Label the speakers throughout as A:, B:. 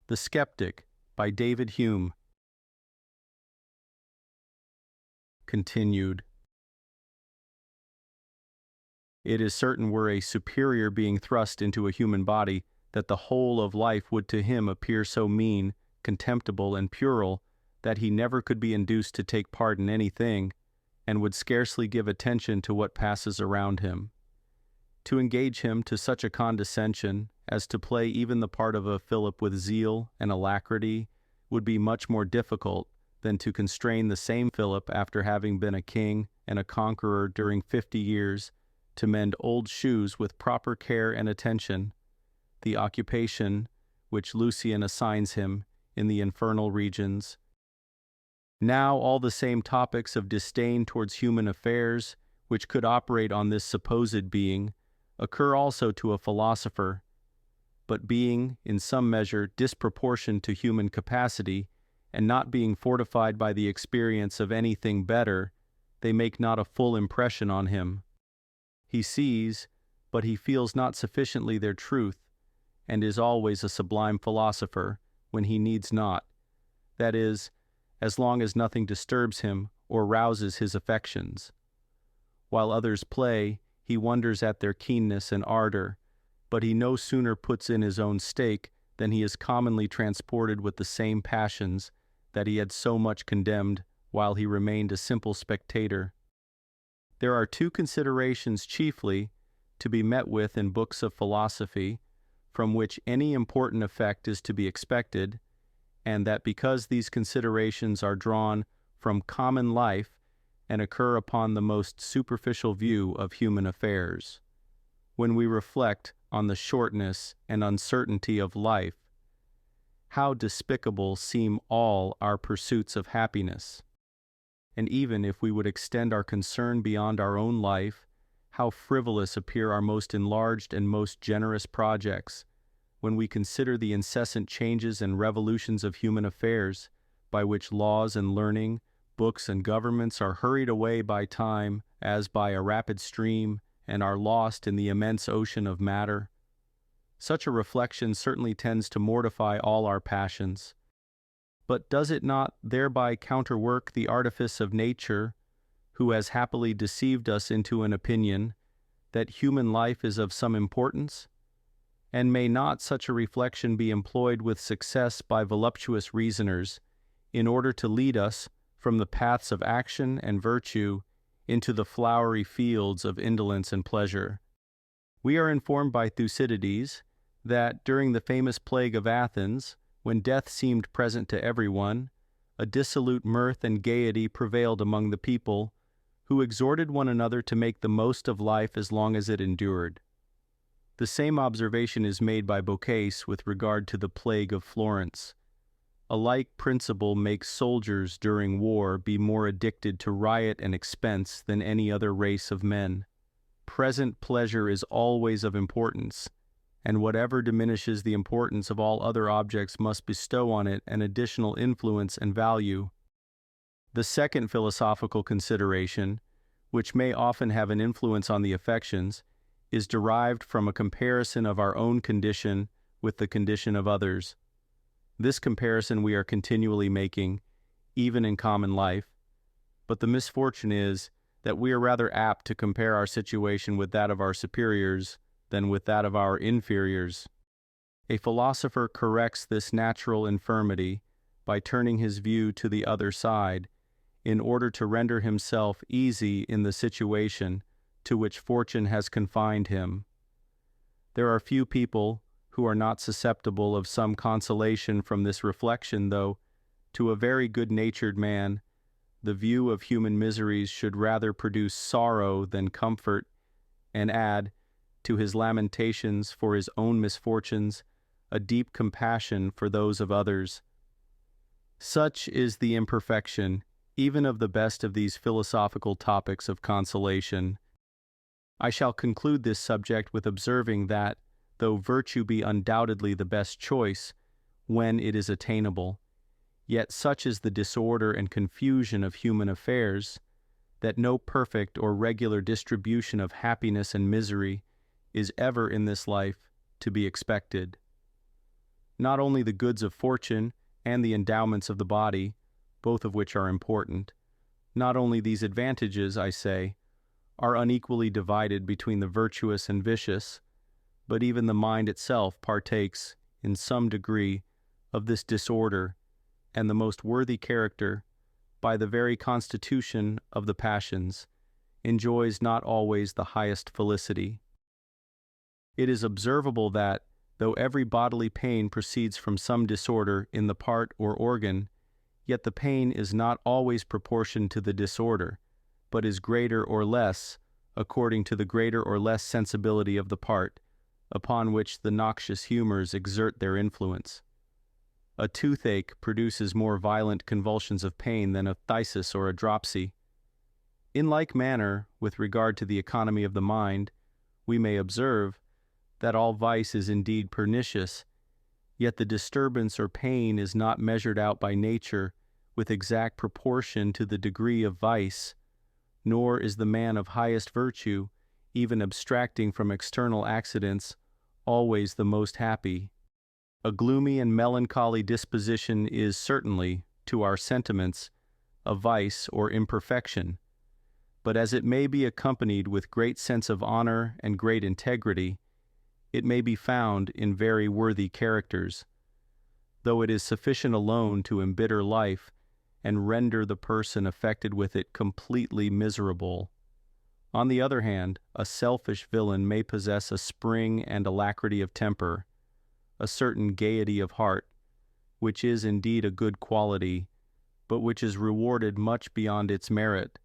A: The Sceptic by David Hume. Continued. It is certain were a superior being thrust into a human body, that the whole of life would to him appear so mean, contemptible, and puerile, that he never could be induced to take part in anything, and would scarcely give attention to what passes around him. To engage him to such a condescension as to play even the part of a Philip with zeal and alacrity would be much more difficult than to constrain the same Philip, after having been a king and a conqueror during 50 years, to mend old shoes with proper care and attention, the occupation which Lucian assigns him in the infernal regions. Now all the same topics of disdain towards human affairs, which could operate on this supposed being, occur also to a philosopher, but being, in some measure, disproportioned to human capacity, and not being fortified by the experience of anything better, they make not a full impression on him. He sees, but he feels not sufficiently their truth, and is always a sublime philosopher, when he needs not, that is, as long as nothing disturbs him or rouses his affections. While others play, he wonders at their keenness and ardor, but he no sooner puts in his own stake than he is commonly transported with the same passions that he had so much condemned while he remained a simple spectator. There are two considerations chiefly to be met with in books of philosophy, from which any important effect is to be expected, and that because these considerations are drawn from common life and occur upon the most superficial view of human affairs. When we reflect on the shortness and uncertainty of life, how despicable seem all our pursuits of happiness. And even if we would extend our concern beyond our own life, how frivolous appear our most enlarged and most generous projects, when we consider the incessant changes and revolutions of human affairs, by which laws and learning, books and governments are hurried away by time as by a rapid stream, and are lost in the immense ocean of matter. Such a reflection certainly tends to mortify all our passions. But does it not thereby counterwork the artifice of nature, who has happily deceived us into an opinion that human life is of some importance? And may not such a reflection be employed with success by voluptuous reasoners, in order to lead us from the paths of action and virtue into the flowery fields of indolence and pleasure? We are informed by Thucydides that during the famous plague of Athens, when death seemed present to everyone, a dissolute mirth and gaiety prevailed among the people, who exhorted one another to make the most of life as long as it endured. The same observation is made by Boccace with regard to the plague of Florence. A like principle makes soldiers during war be more addicted to riot and expense than any other race of men. Present pleasure is always of importance, and whatever diminishes the importance of all other objects must bestow on it an additional influence and value. The second philosophical consideration, which may often have an influence on the affections, is derived from a comparison of our own condition with the condition of others. This comparison we are continually making, even in common life, but the misfortune is that we are rather apt to compare our situation with that of our superiors than with that of our inferiors. A philosopher corrects this natural infirmity by turning his view to the other side, in order to render himself easy in the situation to which fortune has confined him. There are few people who are not susceptible of some consolation from this reflection, though, to a very good-natured man, the view of human miseries should rather produce sorrow than comfort, and add, to his lamentations for his own misfortunes, a deep compassion for those of others. Such is the imperfection, even of the best of these philosophical topics of consolation. I shall conclude this subject with observing that, though virtue be undoubtedly the best choice, when it is attainable, yet such is the disorder and confusion of human affairs, that no perfect or regular distribution of happiness and misery is ever in this life to be expected. not only the goods of fortune and the endowments of the body, both of which are important, not only these advantages, I say, are unequally divided between the virtuous and vicious, but even the mind itself partakes, in some degree, of this disorder, and the most worthy character, by the very constitution of the passions, enjoys not always the highest felicity. It is observable that, though every bodily pain proceeds from some disorder in the part or organ, yet the pain is not always proportioned to the disorder, but is greater or less, according to the greater or less sensibility of the part, upon which the noxious humors exert their influence. A toothache produces more violent convulsions of pain than a phthisis or a dropsy. In like manner, with regard to the economy of the mind, we may observe that all vice is indeed pernicious, yet the disturbance or pain is not measured out by nature with exact proportion to the degree of vice, nor is the man of highest virtue, even abstracting from external accidents, always the most happy. A gloomy and melancholy disposition is certainly, to our sentiments, a vice or imperfection, but as it may be accompanied with great sense of honor and great integrity, it may be found in very worthy characters, though it is sufficient alone to embitter life and render the person affected with it completely miserable. On the other hand, a selfish villain may possess a spring and alacrity of temper, a certain gaiety of heart, which is indeed a good quality, but which is rewarded much beyond its merit,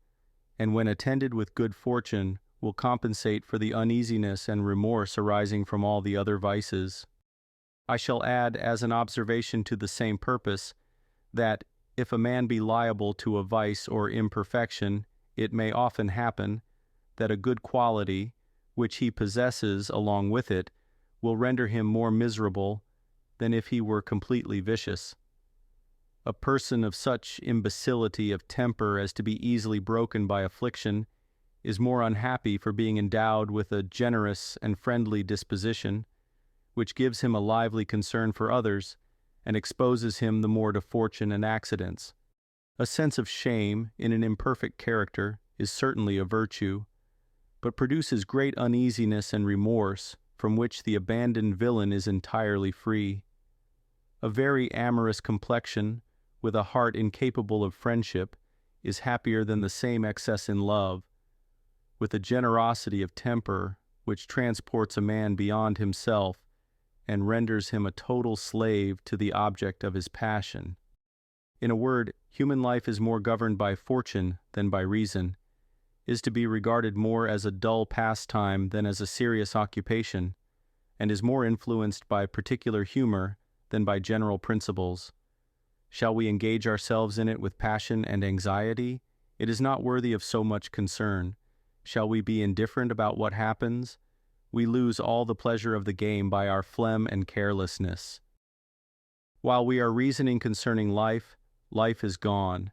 A: and when attended with good fortune, will compensate for the uneasiness and remorse arising from all the other vices. I shall add, as an observation to the same purpose, that, if a man be liable to a vice or imperfection, it may often happen that a good quality, which he possesses along with it, will render him more miserable than if he were completely vicious. A person of such imbecility of temper as to be easily broken by affliction is more unhappy for being endowed with a generous and friendly disposition, which gives him a lively concern for others, and exposes him the more to fortune and accidents. A sense of shame in an imperfect character is certainly a virtue, but produces great uneasiness and remorse, from which the abandoned villain is entirely free. A very amorous complexion, with a heart incapable of friendship, is happier than the same excess in love. With a generosity of temper which transports a man beyond himself and renders him a total slave to the object of his passion. In a word, human life is more governed by fortune than by reason, is to be regarded more as a dull pastime than as a serious occupation, and is more influenced by particular humor than by general principles. Shall we engage ourselves in it with passion and anxiety? It is not worthy of so much concern. Shall we be indifferent about what happens? We lose all the pleasure of the game by our phlegm and carelessness. While we are reasoning concerning life, life is gone,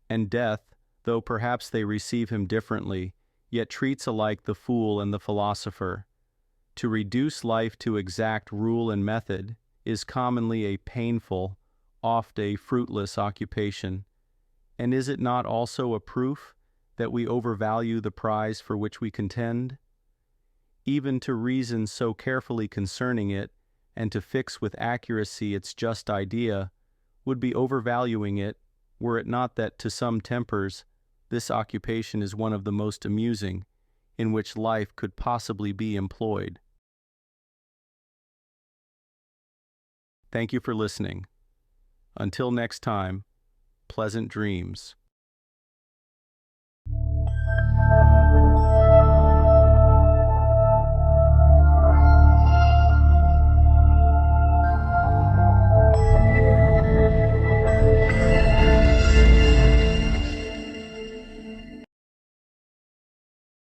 A: and death, though perhaps they receive him differently, yet treats alike the fool and the philosopher. To reduce life to exact rule and method is commonly a painful, oft a fruitless occupation, and is it not also a proof that we overvalue the prize for which we contend? Even to reason so carefully concerning it, and to fix with accuracy its just idea, would be overvaluing it, were it not that to some tempers this occupation is one of the most amusing in which life could possibly be employed. Thank you for listening. Until next time, pleasant dreams.